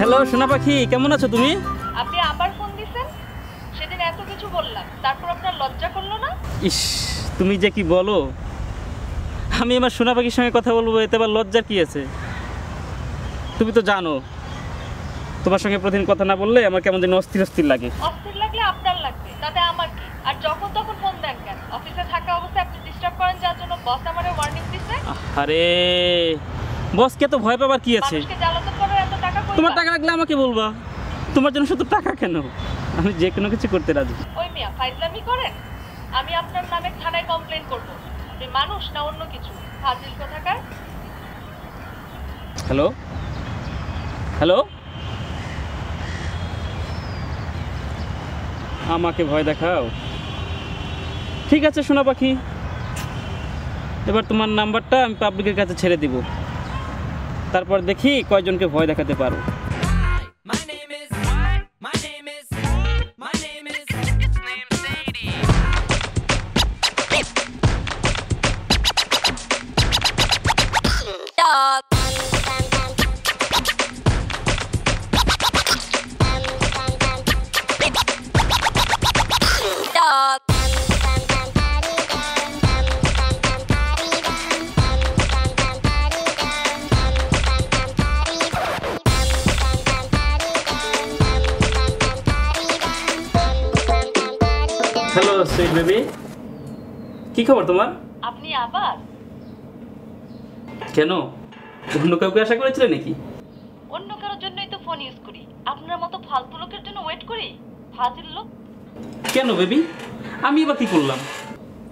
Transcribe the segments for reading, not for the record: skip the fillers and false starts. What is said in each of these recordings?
Hello সোনা পাখি, কেমন আছো তুমি? আপনি আবার ফোন দিছেন? সেদিন এত কিছু বললাম, তারপর আপনার লজ্জা করলো না? ইস, তুমি যে কি বলো। আমি আমার সোনা পাখির সঙ্গে কথা বলবো, এতে আবার লজ্জার কি আছে? তুমি তো জানো তোমার সঙ্গে প্রতিদিন কথা না বললে আমার কেমন যেন অস্থির অস্থির লাগে। অস্থির লাগলে আপনার লাগবে, তাতে আমার কি? আর যখন তখন ফোন দেন কেন? অফিসে থাকা অবস্থায় আপনি ডিস্টার্ব করেন, যার জন্য বস আমারে ওয়ার্নিং দিছে। আরে বসকে তো ভয় পাবার কি আছে? মানুষকে জ্বালাতন করার এত টাকা কই? তোমার টাকা লাগলে আমাকে বলবা। তোমার জন্য শুধু টাকা কেন, আমি যে কোনো কিছু করতে রাজি। ওই মিয়া ফাইজলামি করেন। আমি আপনার নামে থানায় কমপ্লেইন করব। আপনি মানুষ না অন্য কিছু? ফাজিল কোথাকার। হ্যালো হ্যালো, আমাকে ভয় দেখাও? ঠিক আছে সোনা পাখি, এবার তোমার নাম্বারটা আমি পাবলিকের কাছে ছেড়ে দিব, তারপর দেখি কয়জনকে ভয় দেখাতে পারো। হ্যালো সুইট বেবি, কি খবর তোমার? আপনি আবার? কেন, অন্য কাউকে আশা করেছিলে নাকি? অন্য কারোর জন্যই তো ফোন ইউজ করি, আপনার মতো ফালতু লোকের জন্য ওয়েট করি। ফাজিল লোক। কেন বেবি, আমি এবার কি করলাম?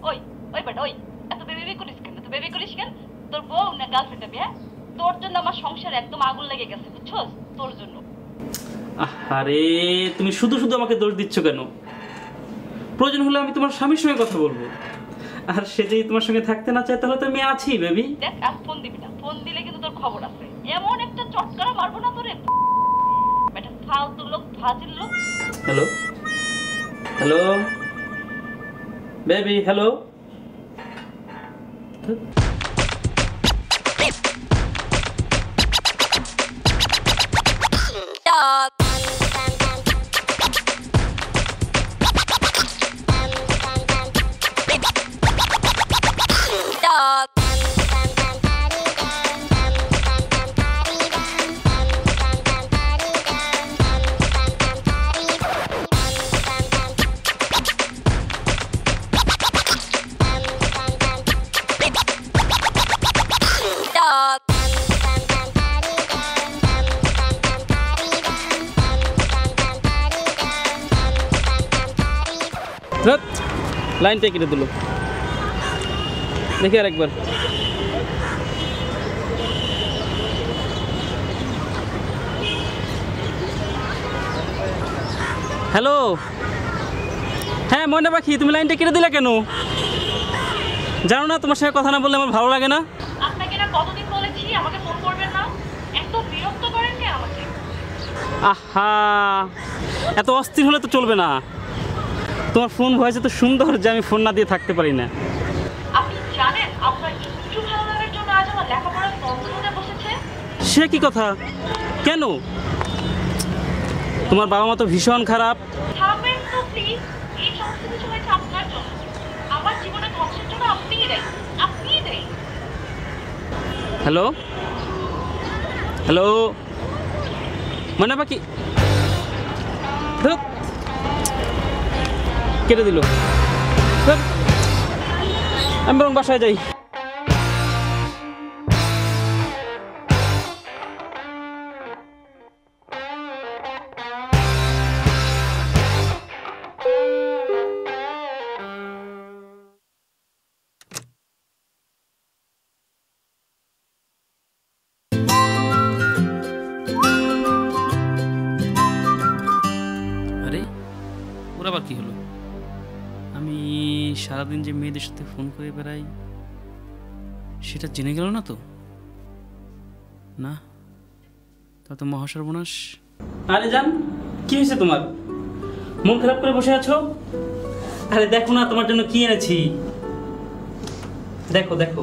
ওই ওই বেটা ওই, এত বেবি করিস কেন? এত বেবি করিস কেন? তোর বউ না গার্লফ্রেন্ড হবে? হ্যাঁ, তোর জন্য আমার সংসার একদম আগুন লেগে গেছে, বুঝছস? তোর জন্য। আরে তুমি শুধু শুধু আমাকে দোষ দিচ্ছ কেন? প্রয়োজন হলে আমি তোমার স্বামীর সঙ্গে কথা বলবো, আর সে যদি তোমার সঙ্গে থাকতে না চায় তাহলে তো আমি আছি বেবি। দেখ, আর ফোন দিবি না, ফোন দিলে কিন্তু তোর খবর আছে। এমন একটা চটকারা মারবো না তোরে, বেটা ফালতু লোক, ফাজিল লোক। Hello hello baby, hello. লাইনটা কেটে দিল, দেখি আর একবার। হ্যালো, হ্যাঁ ময়না পাখি, তুমি লাইনটা কেটে দিলে কেন? জানো না তোমার সঙ্গে কথা না বললে আমার ভালো লাগে না। আপনাকে না কতদিন বলেছি আমাকে ফোন করবেন না? এত বিরক্ত করেন কে আমাকে? আহা, এত অস্থির হলে তো চলবে না। তোমার ফোন ভয়েস এত সুন্দর যে আমি ফোন না দিয়ে থাকতে পারি না। আপনি জানেন আপনার একটু ভালো লাগার জন্য আজ আমার লেখাপড়া বন্ধ হতে বসেছে? সে কি কথা, কেন? তোমার বাবা মা তো ভীষণ খারাপ। থামবেন তো প্লিজ। এই সমস্ত কিছু হয়েছে আপনার জন্য। আমার জীবনে ধ্বংসের জন্য আপনিই দেয়, আপনিই দেয়। হ্যালো হ্যালো ময়না পাখি, ধুৎ, কেটে দিল। ধুৎ, আমি বরং বাসায় যাই। আরে ওর আবার কি হলো? আমি সারাদিন যে মেয়েদের সাথে ফোন করে বেড়াই সেটা জেনে গেল না তো? না, তা তো মহাসর্বনাশ। আরে জান, কি হয়েছে তোমার? মন খারাপ করে বসে আছো? আরে দেখো না তোমার জন্য কি এনেছি, দেখো দেখো।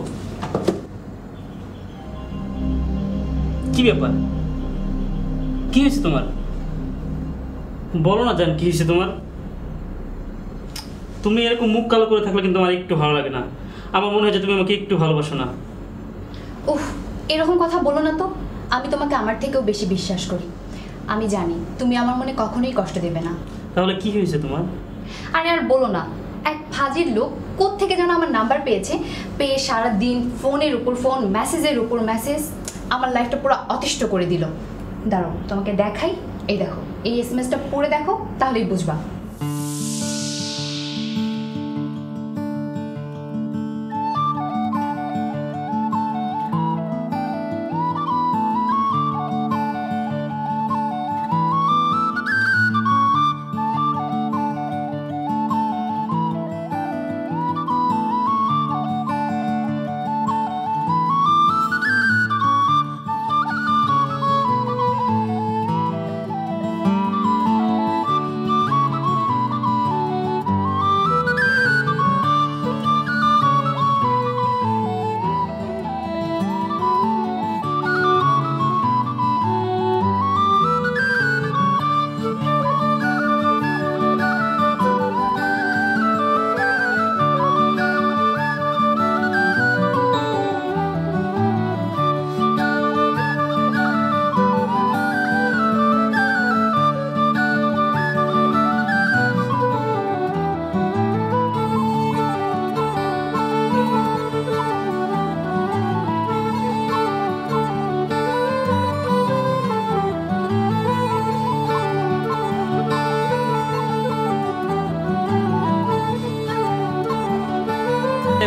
কি ব্যাপার, কি হয়েছে তোমার? বলো না জান, কি হয়েছে তোমার? তুমি এরকম মুখ কালো করে থাকলে কিন্তু আমার একটু ভালো লাগে না। আমার মনে হয় যে তুমি আমাকে একটু ভালোবাসো না। উফ, এরকম কথা বলো না তো। আমি তোমাকে আমার থেকেও বেশি বিশ্বাস করি। আমি জানি তুমি আমার মনে কখনোই কষ্ট দেবে না। তাহলে কি হয়েছে তোমার? আরে আর বলো না, এক ফাজিল লোক কোত্থেকে যেন আমার নাম্বার পেয়েছে, পেয়ে সারাদিন ফোনের উপর ফোন, মেসেজের উপর মেসেজ, আমার লাইফটা পুরো অতিষ্ঠ করে দিল। দাঁড়াও তোমাকে দেখাই, এই দেখো, এই এসএমএসটা পড়ে দেখো, তাহলেই বুঝবা।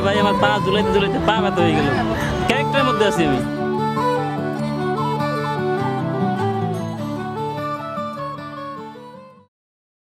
ভাই, আমার পা ঝুলাইতে ঝুলাইতে পা ব্যথা হয়ে গেল। ক্যারেক্টারের মধ্যে আছি আমি।